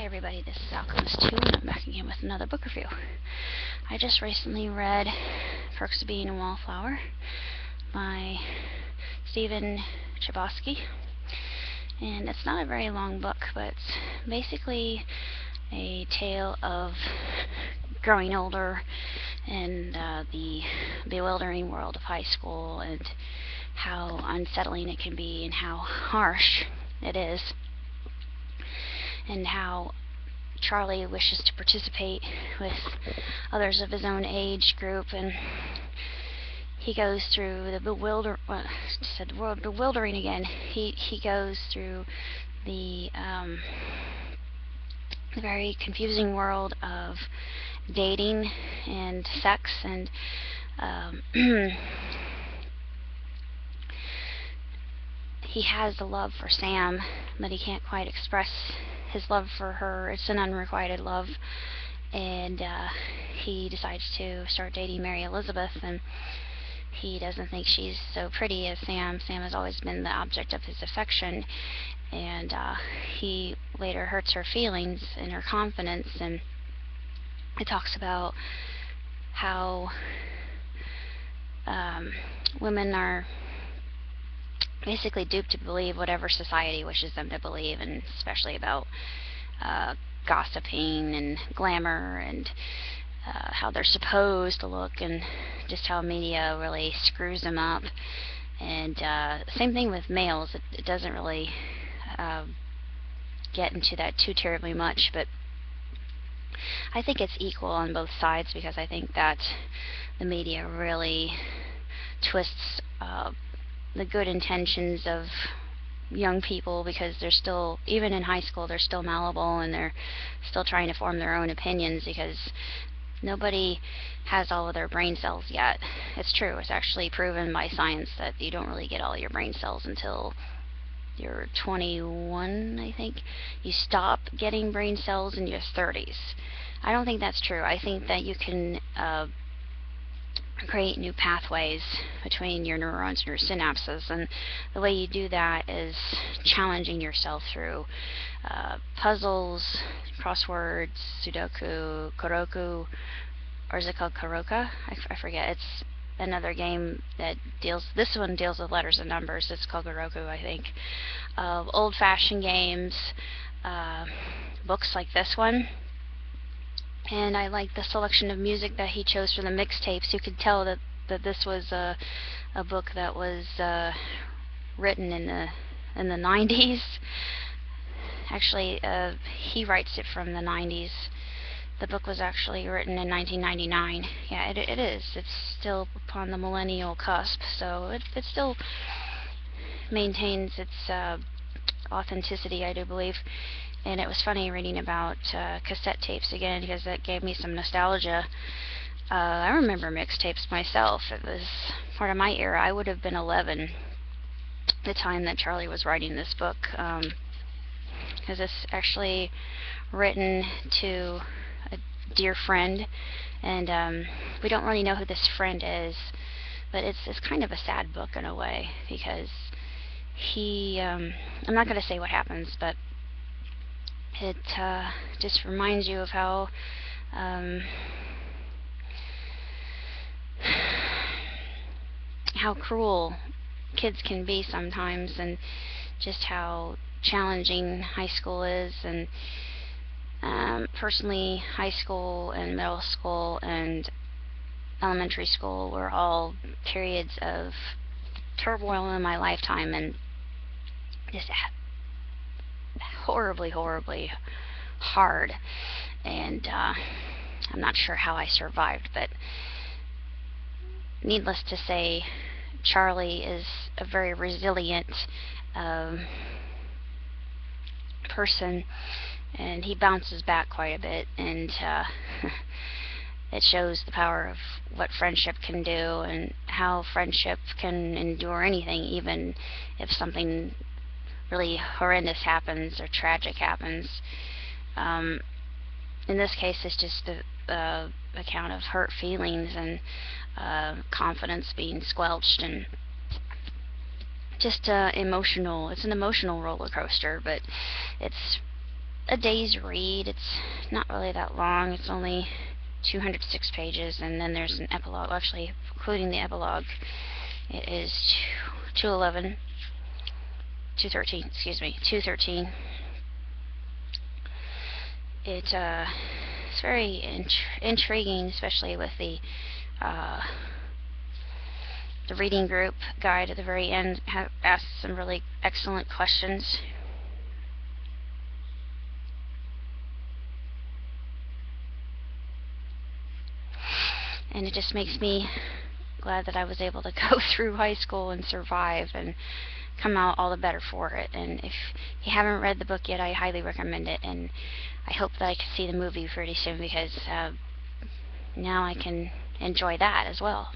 everybody, this is Alchemist 2, and I'm back again with another book review. I just recently read Perks of Being a Wallflower by Stephen Chbosky, and it's not a very long book, but it's basically a tale of growing older and the bewildering world of high school and how unsettling it can be and how harsh it is, and how Charlie wishes to participate with others of his own age group, and he goes through the bewildering again. He goes through the very confusing world of dating and sex, and he has the love for Sam, but he can't quite express his love for her. It's an unrequited love, and he decides to start dating Mary Elizabeth, and he doesn't think she's so pretty as Sam. Sam has always been the object of his affection, and he later hurts her feelings and her confidence, and it talks about how women are basically duped to believe whatever society wishes them to believe, and especially about gossiping and glamour and how they're supposed to look, and just how media really screws them up. And same thing with males. It doesn't really get into that too terribly much, but I think it's equal on both sides, because I think that the media really twists the good intentions of young people, because they're still, even in high school, they're still malleable, and they're still trying to form their own opinions, because nobody has all of their brain cells yet. It's true. It's actually proven by science that you don't really get all your brain cells until you're 21, I think. You stop getting brain cells in your 30s. I don't think that's true. I think that you can create new pathways between your neurons and your synapses, and the way you do that is challenging yourself through puzzles, crosswords, Sudoku, Koroku, or is it called Karoka? I forget. It's another game that this one deals with letters and numbers. It's called Koroku, I think. Old-fashioned games, books like this one. And I like the selection of music that he chose for the mixtapes. You could tell that this was a book that was written in the 90s. Actually, he writes it from the 90s. The book was actually written in 1999. Yeah, it is. It's still upon the millennial cusp, so it still maintains its authenticity, I do believe. And it was funny reading about cassette tapes again, because that gave me some nostalgia. I remember mixtapes myself. It was part of my era. I would have been 11 the time that Charlie was writing this book, because it's actually written to a dear friend, and we don't really know who this friend is, but it's kind of a sad book in a way, because he, I'm not going to say what happens, but it just reminds you of how cruel kids can be sometimes, and just how challenging high school is. And personally, high school and middle school and elementary school were all periods of turmoil in my lifetime, and just horribly hard, and I'm not sure how I survived, but needless to say, Charlie is a very resilient person, and he bounces back quite a bit, and it shows the power of what friendship can do, and how friendship can endure anything, even if something really horrendous happens or tragic happens. In this case, it's just the account of hurt feelings and confidence being squelched, and just emotional. It's an emotional roller coaster, but it's a day's read. It's not really that long. It's only 206 pages, and then there's an epilogue. Actually, including the epilogue, it is 211, 213. Excuse me, 213. It's very intriguing, especially with the reading group guide at the very end. Asks some really excellent questions. And it just makes me glad that I was able to go through high school and survive and come out all the better for it. And if you haven't read the book yet, I highly recommend it, and I hope that I can see the movie pretty soon, because now I can enjoy that as well.